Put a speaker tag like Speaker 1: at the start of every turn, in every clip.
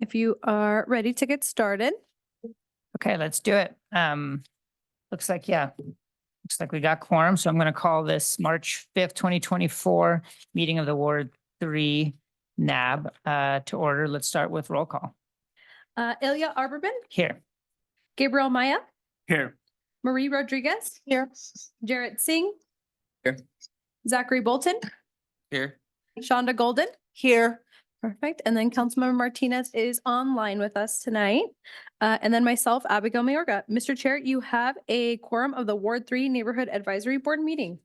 Speaker 1: If you are ready to get started.
Speaker 2: Okay, let's do it. Looks like we got quorum. So I'm going to call this March 5th, 2024 meeting of the Ward 3 NAB to order. Let's start with roll call.
Speaker 1: Ilya Arberman,
Speaker 2: Here.
Speaker 1: Gabriel Maya,
Speaker 3: Here.
Speaker 1: Marie Rodriguez. Here. Jarrett Singh.
Speaker 3: Here.
Speaker 1: Zachary Bolton,
Speaker 3: Here.
Speaker 1: Shonda Golden.
Speaker 4: Here.
Speaker 1: Perfect. And then Councilmember Martinez is online with us tonight. And then myself, Abigail Mayorga. Mr. Chair, you have a quorum of the Ward 3 Neighborhood Advisory Board meeting.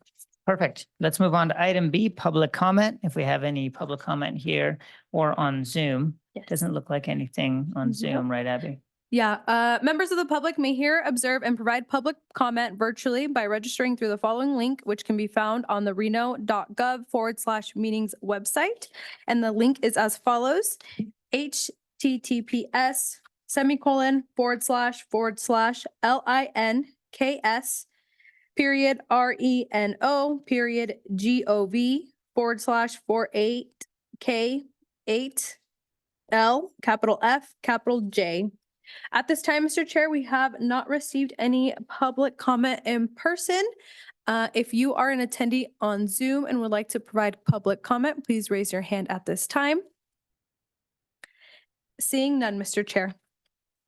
Speaker 2: Perfect. Let's move on to item B, public comment. If we have any public comment here or on Zoom.
Speaker 1: Yes.
Speaker 2: Doesn't look like anything on Zoom, right, Abby?
Speaker 1: Yeah, members of the public may hear, observe, and provide public comment virtually by registering through the following link, which can be found on the reno.gov/meetings website. And the link is as follows: https://links.reno.gov/4/L-I-N-O:8K8L At this time, Mr. Chair, we have not received any public comment in person. If you are an attendee on Zoom and would like to provide public comment, please raise your hand at this time. Seeing none, Mr. Chair.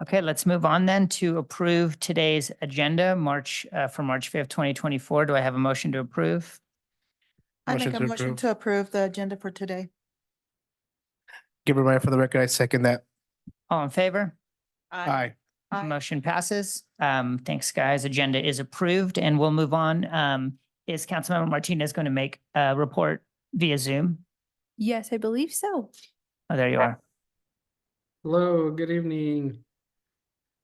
Speaker 2: Okay, let's move on then to approve today's agenda, for March 5th, 2024. Do I have a motion to approve?
Speaker 4: I
Speaker 3: Motion
Speaker 4: make a
Speaker 3: to
Speaker 4: motion
Speaker 3: approve.
Speaker 4: to approve the agenda for today.
Speaker 3: Gabriel Maya, for the record, I second that.
Speaker 2: All in favor?
Speaker 3: Aye.
Speaker 4: Aye.
Speaker 2: Motion passes. Thanks, guys. Agenda is approved and we'll move on. Is Councilmember Martinez going to make a report via Zoom?
Speaker 1: Yes, I believe so.
Speaker 2: Oh, there you are.
Speaker 5: Hello, good evening.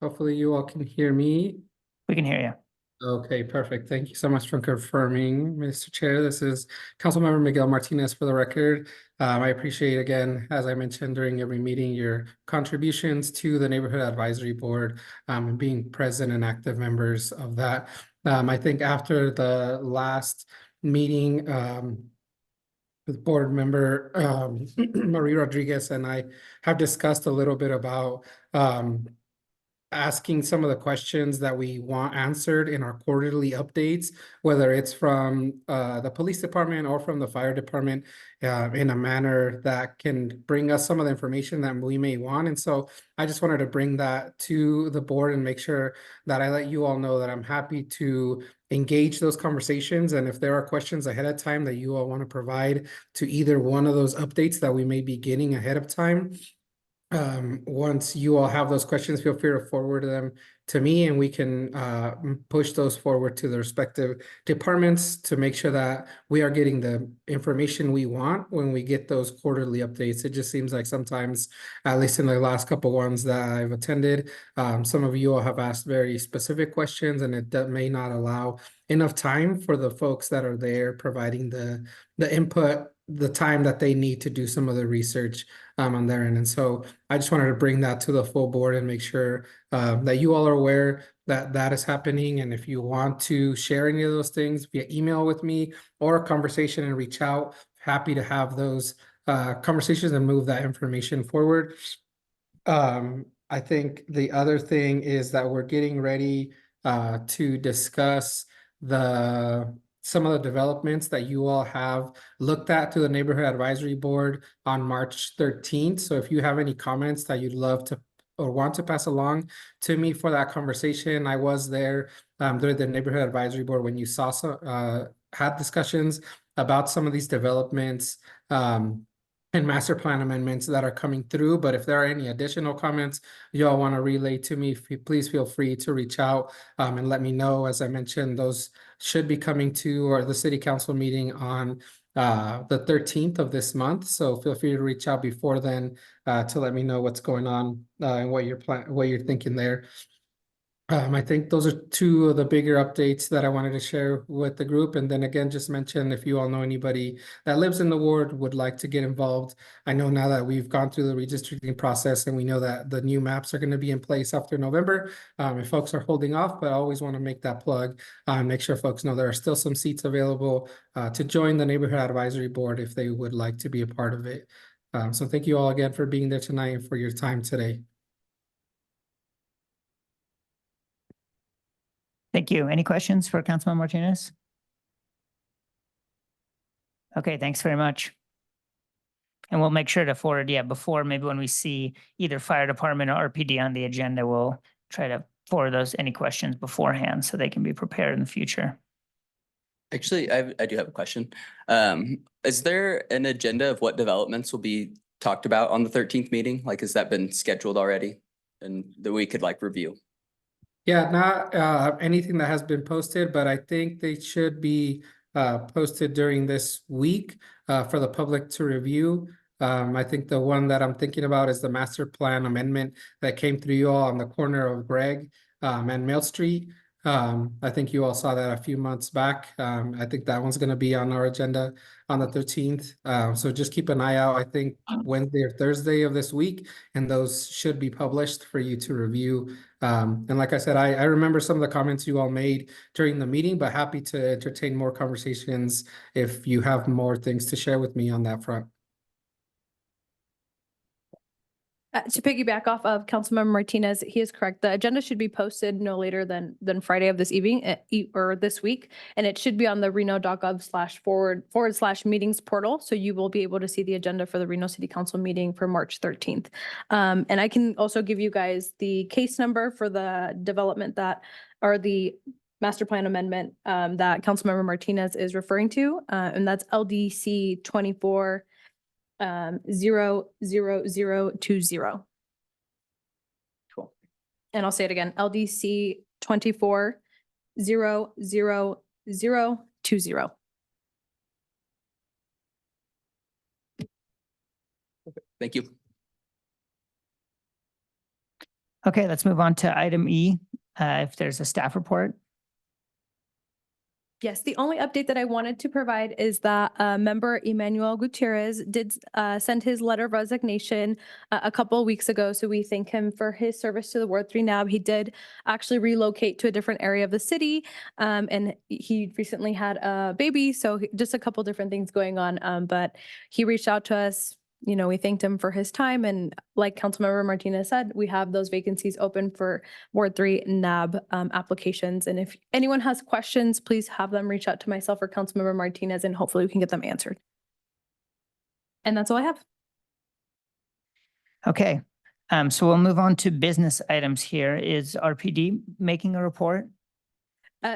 Speaker 5: Hopefully you all can hear me.
Speaker 2: We can hear you.
Speaker 5: Okay, perfect. Thank you so much for confirming, Mr. Chair. This is Councilmember Miguel Martinez for the record. I appreciate, again, as I mentioned during every meeting, your contributions to the Neighborhood Advisory Board, and being present and active members of that. I think after the last meeting, with board member Marie Rodriguez and I have discussed a little bit about asking some of the questions that we want answered in our quarterly updates, whether it's from the police department or from the fire department, in a manner that can bring us some of the information that we may want. And so I just wanted to bring that to the board and make sure that I let you all know that I'm happy to engage those conversations. And if there are questions ahead of time that you all want to provide to either one of those updates that we may be getting ahead of time, once you all have those questions, feel free to forward them to me and we can push those forward to the respective departments to make sure that we are getting the information we want when we get those quarterly updates. It just seems like sometimes, at least in the last couple ones that I've attended, some of you all have asked very specific questions and it may not allow enough time for the folks that are there providing the input, the time that they need to do some of the research on their end. And so I just wanted to bring that to the full board and make sure that you all are aware that that is happening. And if you want to share any of those things via email with me or a conversation and reach out, happy to have those conversations and move that information forward. I think the other thing is that we're getting ready to discuss some of the developments that you all have looked at to the Neighborhood Advisory Board on March 13th. So if you have any comments that you'd love to or want to pass along to me for that conversation, I was there during the Neighborhood Advisory Board when you saw had discussions about some of these developments and master plan amendments that are coming through. But if there are any additional comments you all want to relay to me, please feel free to reach out and let me know. As I mentioned, those should be coming to or the city council meeting on the 13th of this month. So feel free to reach out before then to let me know what's going on and what you're thinking there. I think those are two of the bigger updates that I wanted to share with the group. And then again, just mention if you all know anybody that lives in the ward would like to get involved. I know now that we've gone through the redistricting process and we know that the new maps are going to be in place after November. If folks are holding off, but I always want to make that plug, make sure folks know there are still some seats available to join the Neighborhood Advisory Board if they would like to be a part of it. So thank you all again for being there tonight and for your time today.
Speaker 2: Thank you. Any questions for Councilman Martinez? Okay, thanks very much. And we'll make sure to forward, before, maybe when we see either fire department or RPD on the agenda, we'll try to forward any questions beforehand so they can be prepared in the future.
Speaker 6: Actually, I do have a question. Is there an agenda of what developments will be talked about on the 13th meeting? Like, has that been scheduled already? And that we could like review?
Speaker 5: Yeah, not anything that has been posted, but I think they should be posted during this week for the public to review. I think the one that I'm thinking about is the master plan amendment that came through you all on the corner of Gregg and Mill Street. I think you all saw that a few months back. I think that one's going to be on our agenda on the 13th. So just keep an eye out, I think Wednesday or Thursday of this week, and those should be published for you to review. And like I said, I remember some of the comments you all made during the meeting, but happy to entertain more conversations if you have more things to share with me on that front.
Speaker 1: To piggyback off of Councilmember Martinez, he is correct. The agenda should be posted no later than Friday of this evening or this week. And it should be on the reno.gov/forward/meetings portal. So you will be able to see the agenda for the Reno City Council meeting for March 13th. And I can also give you guys the case number for the development or the master plan amendment that Councilmember Martinez is referring to. And that's LDC 24 00020.
Speaker 6: Cool.
Speaker 1: And I'll say it again, LDC 24 00020.
Speaker 6: Thank you.
Speaker 2: Okay, let's move on to item E. If there's a staff report.
Speaker 1: Yes, the only update that I wanted to provide is that member Emmanuel Gutierrez did send his letter of resignation a couple of weeks ago. So we thank him for his service to the Ward 3 NAB. He did actually relocate to a different area of the city, and he recently had a baby. So just a couple different things going on. But he reached out to us. You know, we thanked him for his time. And like Councilmember Martinez said, we have those vacancies open for Ward 3 NAB applications. And if anyone has questions, please have them reach out to myself or Councilmember Martinez, and hopefully we can get them answered. And that's all I have.
Speaker 2: Okay, so we'll move on to business items here. Is RPD making a report?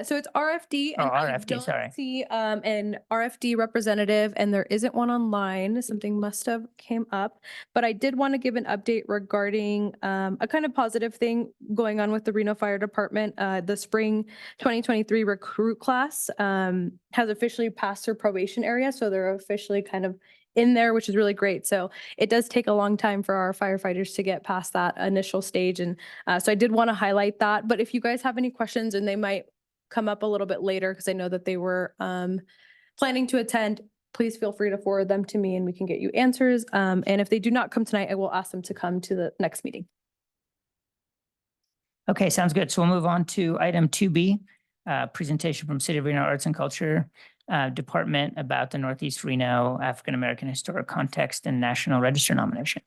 Speaker 1: So it's RFD.
Speaker 2: Oh,
Speaker 1: and I
Speaker 2: RFD,
Speaker 1: don't
Speaker 2: sorry.
Speaker 1: See an RFD representative, and there isn't one online. Something must have came up, but I did want to give an update regarding a kind of positive thing going on with the Reno Fire Department. The spring 2023 recruit class has officially passed their probation area, so they're officially kind of in there, which is really great. So it does take a long time for our firefighters to get past that initial stage, and so I did want to highlight that. But if you guys have any questions, and they might come up a little bit later because I know that they were planning to attend, please feel free to forward them to me and we can get you answers. And if they do not come tonight, I will ask them to come to the next meeting.
Speaker 2: Okay, sounds good. So we'll move on to item 2B, presentation from City of Reno Arts and Culture Department about the Northeast Reno African American Historic Context and National Register nomination.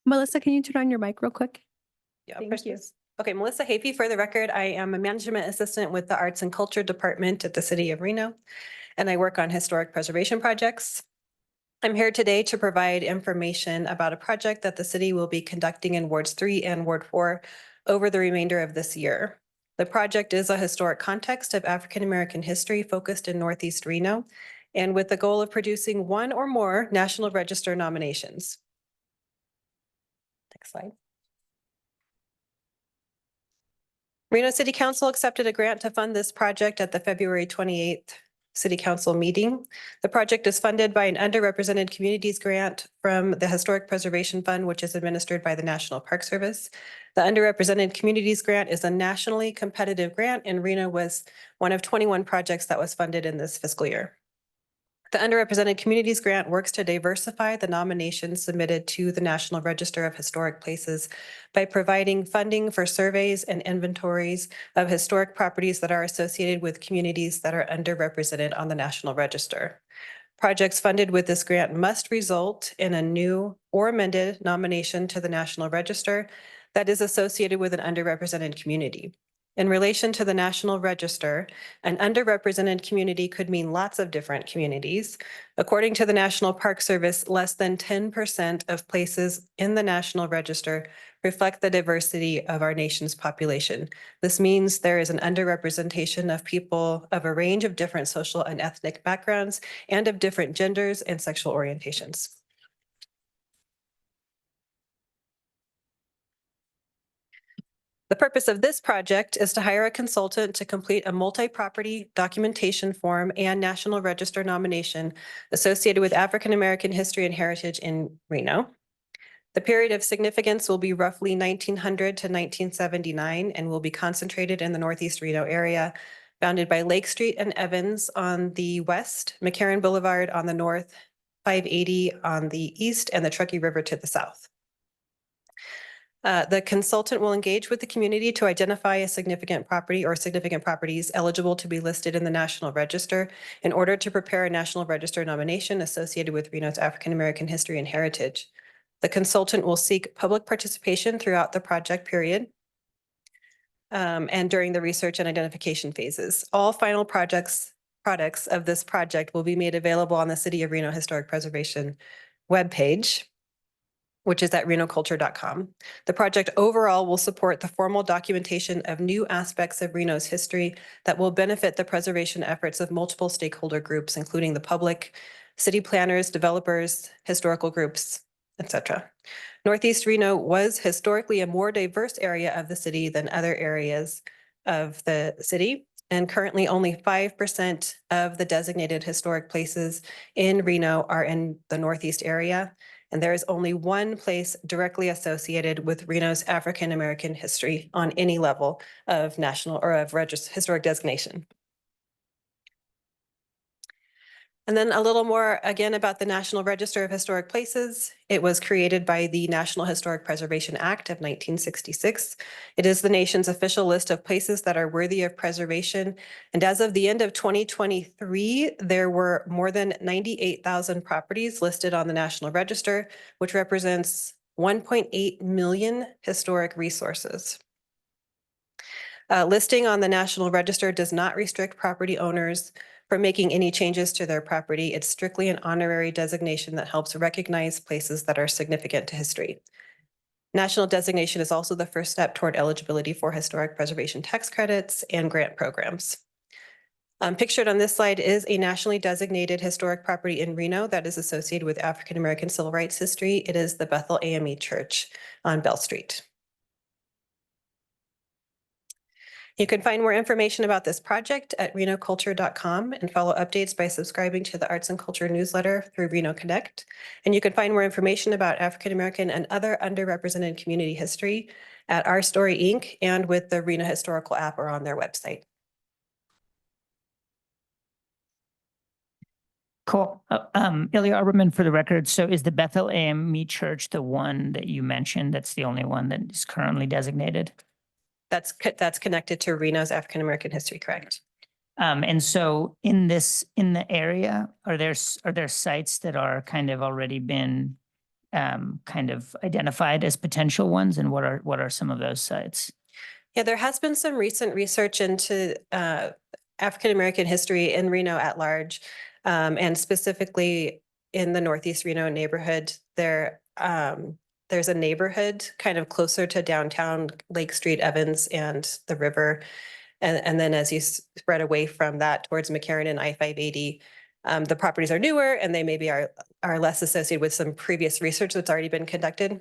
Speaker 1: Melissa, can you turn on your mic real quick?
Speaker 7: Yeah,
Speaker 1: Thank
Speaker 7: first
Speaker 1: you.
Speaker 7: is- Okay, Melissa Hafey, for the record, I am a management assistant with the Arts and Culture Department at the City of Reno, and I work on historic preservation projects. I'm here today to provide information about a project that the city will be conducting in Wards 3 and Ward 4 over the remainder of this year. The project is a historic context of African American history focused in Northeast Reno, and with the goal of producing one or more National Register nominations. Next slide. Reno City Council accepted a grant to fund this project at the February 28th City Council meeting. The project is funded by an underrepresented communities grant from the Historic Preservation Fund, which is administered by the National Park Service. The underrepresented communities grant is a nationally competitive grant, and Reno was one of 21 projects that was funded in this fiscal year. The Underrepresented Communities Grant works to diversify the nominations submitted to the National Register of Historic Places by providing funding for surveys and inventories of historic properties that are associated with communities that are underrepresented on the National Register. Projects funded with this grant must result in a new or amended nomination to the National Register that is associated with an underrepresented community. In relation to the National Register, an underrepresented community could mean lots of different communities. According to the National Park Service, less than 10% of places in the National Register reflect the diversity of our nation's population. This means there is an underrepresentation of people of a range of different social and ethnic backgrounds and of different genders and sexual orientations. The purpose of this project is to hire a consultant to complete a multi-property documentation form and National Register nomination associated with African American history and heritage in Reno. The period of significance will be roughly 1900 to 1979 and will be concentrated in the Northeast Reno area, bounded by Lake Street and Evans on the west, McCarran Boulevard on the north, 580 on the east, and the Truckee River to the south. The consultant will engage with the community to identify a significant property or significant properties eligible to be listed in the National Register in order to prepare a National Register nomination associated with Reno's African American history and heritage. The consultant will seek public participation throughout the project period and during the research and identification phases. All final products of this project will be made available on the City of Reno Historic Preservation webpage, which is at renoculture.com. The project overall will support the formal documentation of new aspects of Reno's history that will benefit the preservation efforts of multiple stakeholder groups, including the public, city planners, developers, historical groups, etc. Northeast Reno was historically a more diverse area of the city than other areas of the city, and currently only 5% of the designated historic places in Reno are in the Northeast area. And there is only one place directly associated with Reno's African American history on any level of national or of historic designation. And then a little more again about the National Register of Historic Places. It was created by the National Historic Preservation Act of 1966. It is the nation's official list of places that are worthy of preservation. And as of the end of 2023, there were more than 98,000 properties listed on the National Register, which represents 1.8 million historic resources. Listing on the National Register does not restrict property owners from making any changes to their property. It's strictly an honorary designation that helps recognize places that are significant to history. National designation is also the first step toward eligibility for historic preservation tax credits and grant programs. Pictured on this slide is a nationally designated historic property in Reno that is associated with African American civil rights history. It is the Bethel AME Church on Bell Street. You can find more information about this project at renoculture.com and follow updates by subscribing to the Arts and Culture newsletter through Reno Connect. And you can find more information about African American and other underrepresented community history at Our Story Inc. and with the Reno Historical app or on their website.
Speaker 2: Cool. Ilya Arberman for the record. So is the Bethel AME Church the one that you mentioned? That's the only one that is currently designated?
Speaker 7: That's connected to Reno's African American history, correct?
Speaker 2: And so in the area, are there sites that are kind of already been kind of identified as potential ones? And what are some of those sites?
Speaker 7: Yeah, there has been some recent research into African American history in Reno at large, and specifically in the Northeast Reno neighborhood. There's a neighborhood kind of closer to downtown Lake Street, Evans, and the river. And then as you spread away from that towards McCarran and I-580, the properties are newer and they maybe are less associated with some previous research that's already been conducted.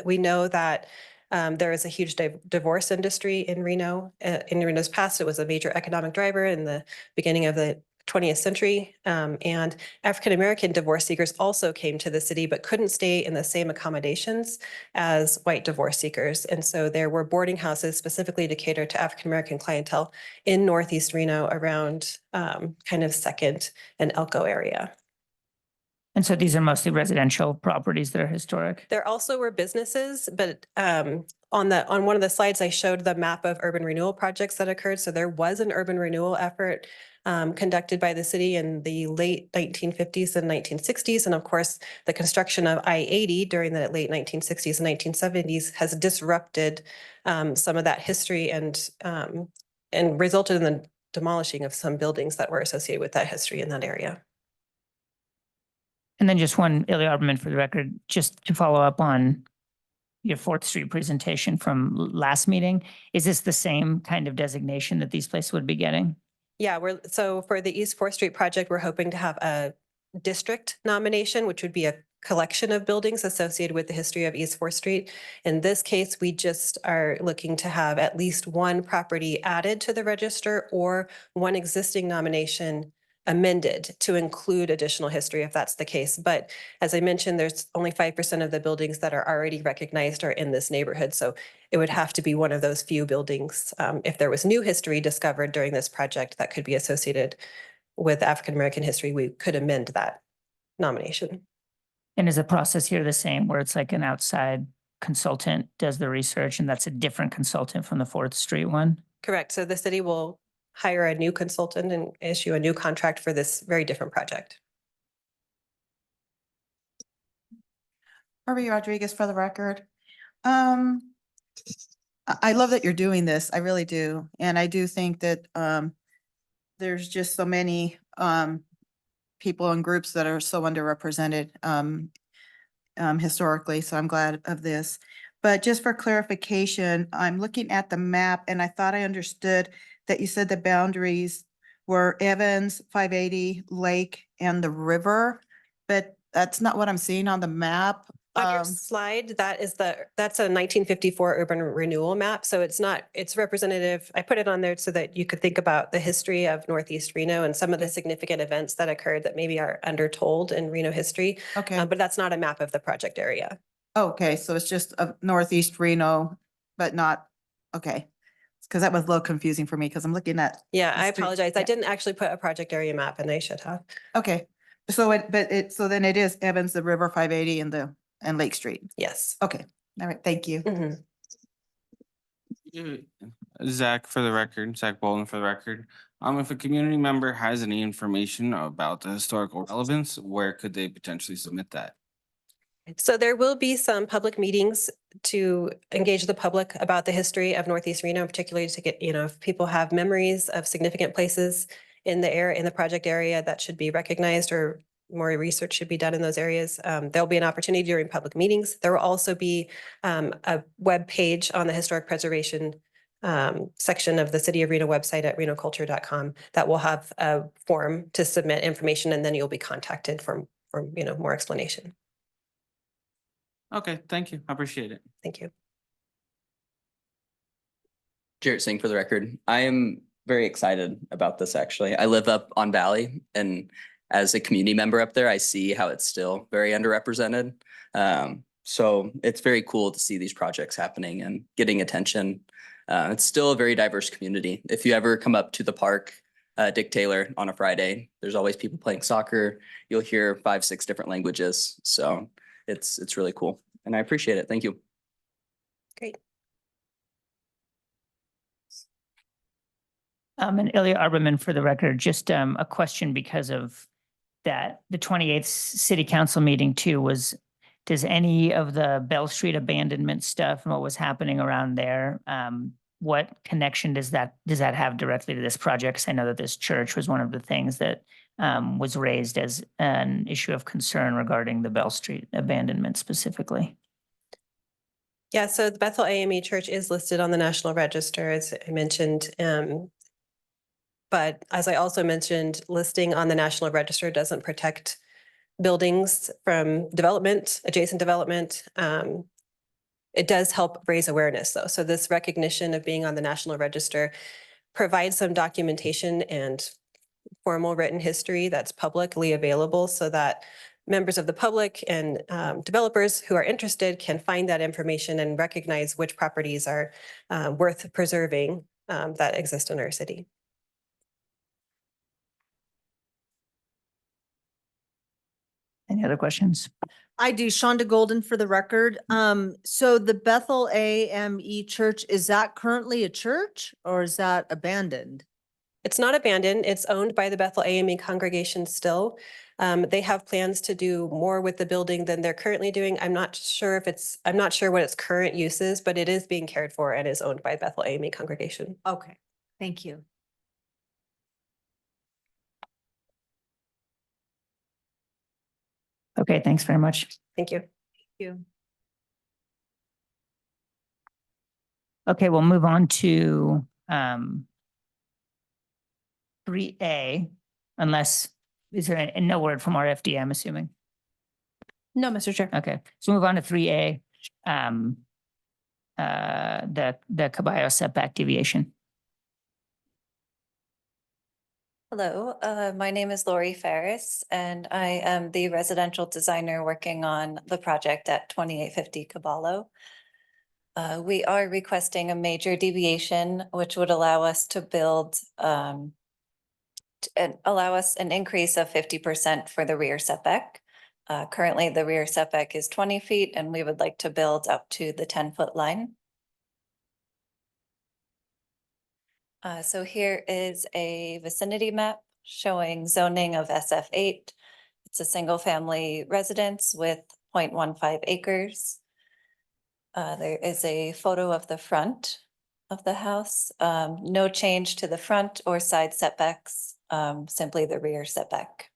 Speaker 7: We know that there is a huge divorce industry in Reno. In Reno's past, it was a major economic driver in the beginning of the 20th century. And African-American divorce seekers also came to the city, but couldn't stay in the same accommodations as white divorce seekers. And so there were boarding houses specifically to cater to African-American clientele in Northeast Reno around kind of Second and Elko area.
Speaker 2: And so these are mostly residential properties that are historic.
Speaker 7: There also were businesses, but on one of the slides, I showed the map of urban renewal projects that occurred. So there was an urban renewal effort conducted by the city in the late 1950s and 1960s. And of course, the construction of I-80 during the late 1960s and 1970s has disrupted some of that history and resulted in the demolishing of some buildings that were associated with that history in that area.
Speaker 2: And then just one, Ilya Arberman, for the record, just to follow up on your 4th Street presentation from last meeting. Is this the same kind of designation that these places would be getting?
Speaker 7: Yeah, so for the East 4th Street project, we're hoping to have a district nomination, which would be a collection of buildings associated with the history of East 4th Street. In this case, we just are looking to have at least one property added to the register or one existing nomination amended to include additional history if that's the case. But as I mentioned, there's only 5% of the buildings that are already recognized are in this neighborhood. So it would have to be one of those few buildings. If there was new history discovered during this project that could be associated with African-American history, we could amend that nomination.
Speaker 2: And is the process here the same where it's like an outside consultant does the research and that's a different consultant from the 4th Street one?
Speaker 7: Correct. So the city will hire a new consultant and issue a new contract for this very different project.
Speaker 4: Harvey Rodriguez for the record. I love that you're doing this. I really do. And I do think that there's just so many people and groups that are so underrepresented historically. So I'm glad of this. But just for clarification, I'm looking at the map and I thought I understood that you said the boundaries were Evans, 580, Lake, and the river, but that's not what I'm seeing on the map.
Speaker 7: On your slide, that's a 1954 urban renewal map. So it's representative. I put it on there so that you could think about the history of Northeast Reno and some of the significant events that occurred that maybe are undertold in Reno history.
Speaker 4: Okay.
Speaker 7: But that's not a map of the project area.
Speaker 4: Okay, so it's just of Northeast Reno, but not, okay. Because that was a little confusing for me because I'm looking at,
Speaker 7: Yeah,
Speaker 4: The
Speaker 7: I
Speaker 4: street-
Speaker 7: apologize. I
Speaker 4: yeah.
Speaker 7: didn't actually put a project area map and I should have.
Speaker 4: okay. So so then it is Evans, the River 580 and Lake Street.
Speaker 7: Yes.
Speaker 4: Okay, all right, thank you.
Speaker 7: Mhm.
Speaker 8: Zach for the record, Zach Bolden for the record. If a community member has any information about the historical relevance, where could they potentially submit that?
Speaker 7: So there will be some public meetings to engage the public about the history of Northeast Reno, particularly to get, if people have memories of significant places in the project area that should be recognized or more research should be done in those areas. There'll be an opportunity during public meetings. There will also be a web page on the historic preservation section of the City of Reno website at renoculture.com that will have a form to submit information, and then you'll be contacted for more explanation.
Speaker 8: Okay, thank you. I appreciate it.
Speaker 7: Thank you.
Speaker 6: Jarrett Singh for the record. I am very excited about this, actually. I live up on Valley, and as a community member up there, I see how it's still very underrepresented. So it's very cool to see these projects happening and getting attention. It's still a very diverse community. If you ever come up to the park, Dick Taylor on a Friday, there's always people playing soccer. You'll hear 5, 6 different languages. So it's really cool and I appreciate it. Thank you.
Speaker 7: Great.
Speaker 2: And Ilya Arberman, for the record, just a question because of that, the 28th city council meeting too does any of the Bell Street abandonment stuff and what was happening around there, what connection does that have directly to this project? 'Cause I know that this church was one of the things that was raised as an issue of concern regarding the Bell Street abandonment specifically.
Speaker 7: Yeah, so the Bethel AME Church is listed on the National Register, as I mentioned. But as I also mentioned, listing on the National Register doesn't protect buildings from development, adjacent development. It does help raise awareness though. So this recognition of being on the National Register provides some documentation and formal written history that's publicly available so that members of the public and developers who are interested can find that information and recognize which properties are worth preserving that exist in our city.
Speaker 2: Any other questions?
Speaker 9: I do. Shonda Golden for the record. So the Bethel AME Church, is that currently a church or is that abandoned?
Speaker 7: It's not abandoned. It's owned by the Bethel AME congregation still. They have plans to do more with the building than they're currently doing. I'm not sure what its current use is, but it is being cared for and is owned by Bethel AME congregation.
Speaker 9: Okay, thank you.
Speaker 2: Okay, thanks very much.
Speaker 7: Thank you.
Speaker 9: You.
Speaker 2: Okay, we'll move on to 3A, unless, is there no word from RFD, I'm assuming?
Speaker 1: No, Mr. Chair.
Speaker 2: Okay, so move on to 3A. The Caballo setback deviation.
Speaker 10: Hello, my name is Lori Ferris, and I am the residential designer working on the project at 2850 Caballo. We are requesting a major deviation, which would allow us to build and allow us an increase of 50% for the rear setback. Currently, the rear setback is 20 feet, and we would like to build up to the 10-foot line. So here is a vicinity map showing zoning of SF8. It's a single-family residence with 0.15 acres. There is a photo of the front of the house. No change to the front or side setbacks, simply the rear setback.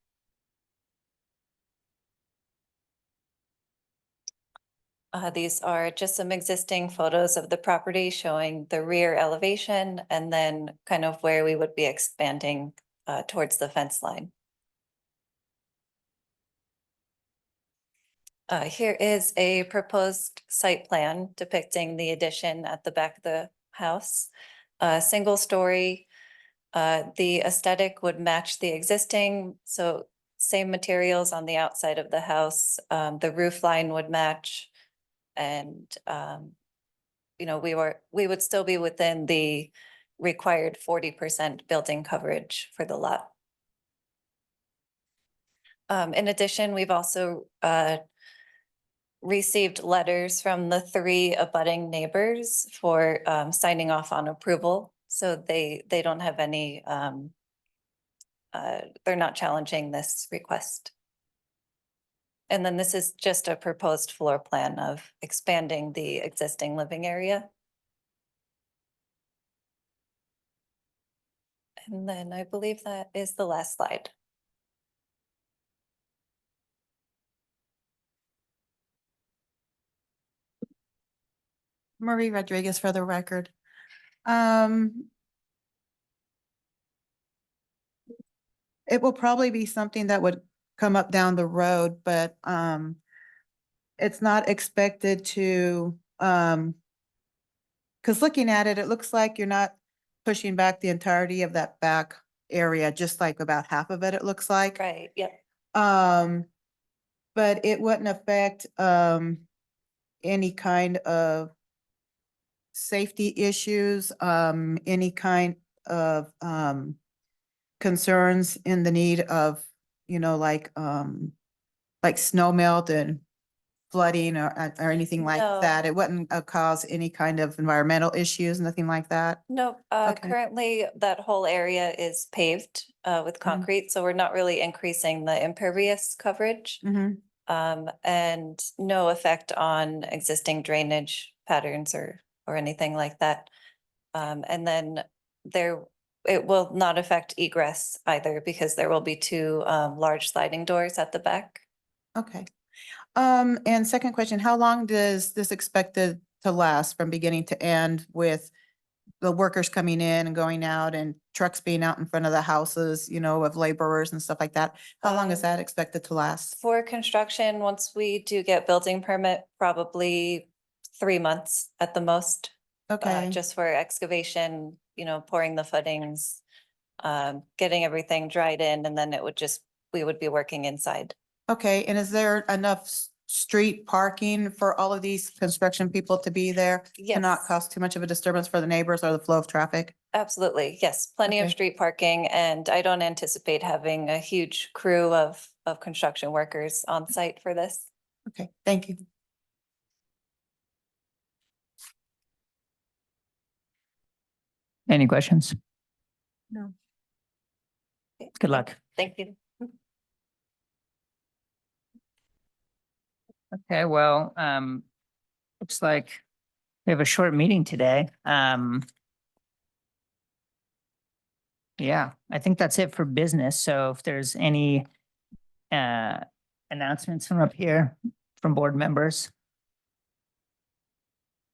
Speaker 10: These are just some existing photos of the property showing the rear elevation and then kind of where we would be expanding towards the fence line. Here is a proposed site plan depicting the addition at the back of the house. Single story. The aesthetic would match the existing, so same materials on the outside of the house. The roof line would match. And, you know, we would still be within the required 40% building coverage for the lot. In addition, we've also received letters from the 3 abutting neighbors for signing off on approval. So they don't have any, they're not challenging this request. And then this is just a proposed floor plan of expanding the existing living area. And then I believe that is the last slide.
Speaker 4: Marie Rodriguez for the record. It will probably be something that would come up down the road, but it's not expected to, because looking at it, it looks like you're not pushing back the entirety of that back area, just like about half of it looks like.
Speaker 10: Right, yep.
Speaker 4: But it wouldn't affect any kind of safety issues, any kind of concerns in the need of, you know, like snow melt and flooding or anything like
Speaker 10: No.
Speaker 4: that. It wouldn't cause any kind of environmental issues, nothing like that.
Speaker 10: No,
Speaker 4: Okay.
Speaker 10: currently that whole area is paved with concrete, so we're not really increasing the impervious coverage.
Speaker 4: Mhm.
Speaker 10: And no effect on existing drainage patterns or anything like that. And then it will not affect egress either because there will be 2 large sliding doors at the back.
Speaker 4: Okay. And second question, how long does this expected to last from beginning to end with the workers coming in and going out and trucks being out in front of the houses, you know, of laborers and stuff like that? How long is that expected to last?
Speaker 10: For construction, once we do get building permit, probably 3 months at the most.
Speaker 4: Okay,
Speaker 10: Just for excavation, you know, pouring the footings, getting everything dried in, and then we would be working inside.
Speaker 4: Okay, and is there enough street parking for all of these construction people to be there? To not
Speaker 10: Yes.
Speaker 4: cause too much of a disturbance for the neighbors or the flow of traffic?
Speaker 10: Absolutely, yes, plenty of
Speaker 4: Okay.
Speaker 10: street parking, and I don't anticipate having a huge crew of construction workers on site for this.
Speaker 4: Okay, thank you.
Speaker 2: Any questions?
Speaker 1: No.
Speaker 2: Good luck.
Speaker 10: Thank you.
Speaker 2: Okay, well, looks like we have a short meeting today. Yeah, I think that's it for business. So if there's any announcements from up here from board members?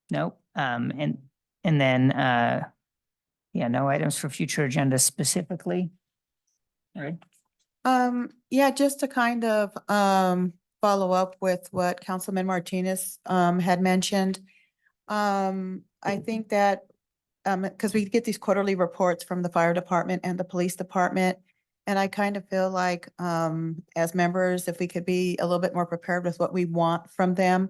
Speaker 2: Nope. And then yeah, no items for future agenda specifically. All right.
Speaker 4: Yeah, just to kind of, follow up with what Councilman Martinez, had mentioned. I think that, because we get these quarterly reports from the fire department and the police department. And I kind of feel like, as members, if we could be a little bit more prepared with what we want from them.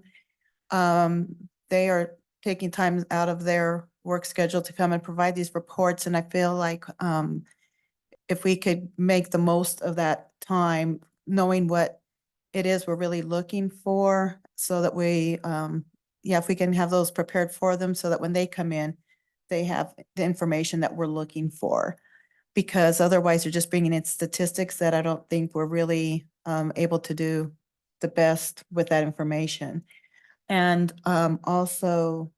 Speaker 4: They are taking time out of their work schedule to come and provide these reports, and I feel like, if we could make the most of that time, knowing what it is we're really looking for, so that we, yeah, if we can have those prepared for them, so that when they come in, they have the information that we're looking for. Because otherwise, they're just bringing in statistics that I don't think we're really, able to do the best with that information. And, also,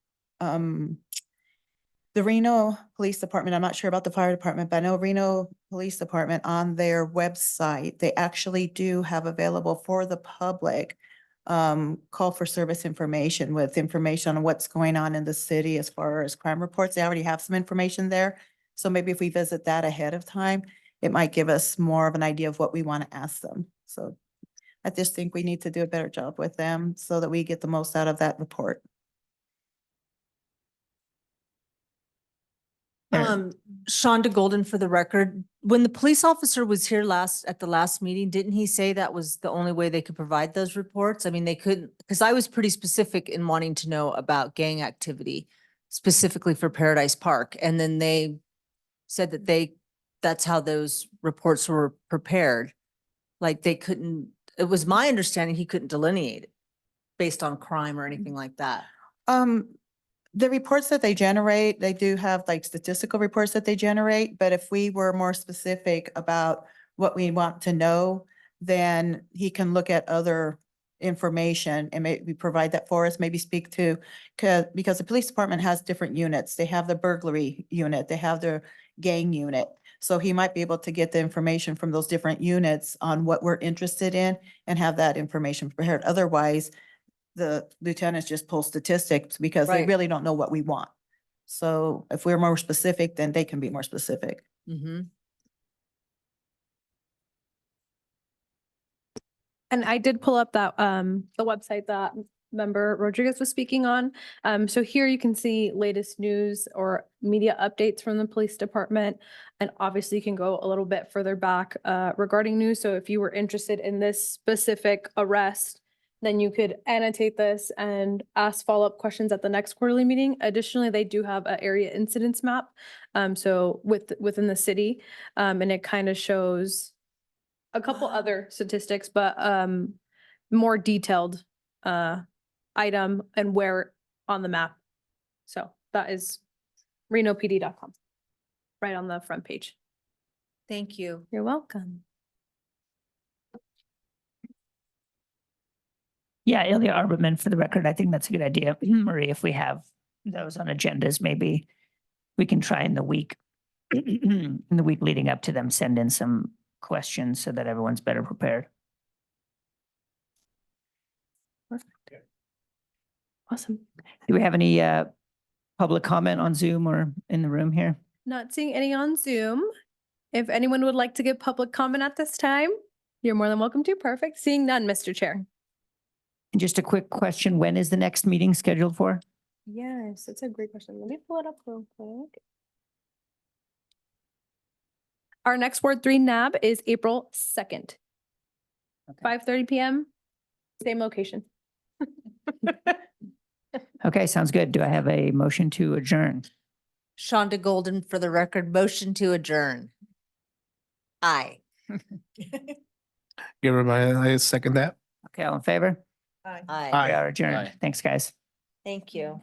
Speaker 4: the Reno Police Department, I'm not sure about the fire department, but I know Reno Police Department on their website, they actually do have available for the public call for service information with information on what's going on in the city as far as crime reports. They already have some information there. So maybe if we visit that ahead of time, it might give us more of an idea of what we want to ask them. So I just think we need to do a better job with them so that we get the most out of that report.
Speaker 9: Shonda Golden for the record, when the police officer was here at the last meeting, didn't he say that was the only way they could provide those reports? I mean, they couldn't, because I was pretty specific in wanting to know about gang activity, specifically for Paradise Park. And then they said that that's how those reports were prepared. Like they couldn't, it was my understanding he couldn't delineate it based on crime or anything like that.
Speaker 4: The reports that they generate, they do have like statistical reports that they generate, but if we were more specific about what we want to know, then he can look at other information and maybe provide that for us, maybe speak to, because the police department has different units. They have the burglary unit, they have their gang unit. So he might be able to get the information from those different units on what we're interested in and have that information prepared. Otherwise, the lieutenants just pull statistics because they
Speaker 9: Right.
Speaker 4: really don't know what we want. So if we're more specific, then they can be more specific.
Speaker 9: Mm-hmm.
Speaker 1: And I did pull up that, the website that member Rodriguez was speaking on. So here you can see latest news or media updates from the police department. And obviously you can go a little bit further back, regarding news. So if you were interested in this specific arrest, then you could annotate this and ask follow-up questions at the next quarterly meeting. Additionally, they do have an area incidence map. So within the city, and it kind of shows a couple other statistics, but more detailed item and where on the map. So that is renopd.com, right on the front page.
Speaker 9: Thank you.
Speaker 1: You're welcome.
Speaker 2: Yeah, Ilya Arbitman for the record. I think that's a good idea. Marie, if we have those on agendas, maybe we can try in the week, in the week leading up to them, send in some questions so that everyone's better prepared.
Speaker 1: Awesome.
Speaker 2: Do we have any public comment on Zoom or in the room here?
Speaker 1: Not seeing any on Zoom. If anyone would like to give public comment at this time, you're more than welcome to. Perfect. Seeing none, Mr. Chair.
Speaker 2: And just a quick question, when is the next meeting scheduled for?
Speaker 1: Yes, it's a great question. Let me pull it up real quick. Our next Ward 3 NAB is April 2nd,
Speaker 2: Okay.
Speaker 1: 5:30 PM, same location.
Speaker 2: Okay, sounds good. Do I have a motion to adjourn?
Speaker 9: Shonda Golden for the record, motion to adjourn. Aye.
Speaker 3: I second that.
Speaker 2: Okay, all in favor?
Speaker 9: Aye.
Speaker 3: Aye.
Speaker 2: We are adjourned.
Speaker 6: Aye.
Speaker 2: Thanks, guys.
Speaker 9: Thank you.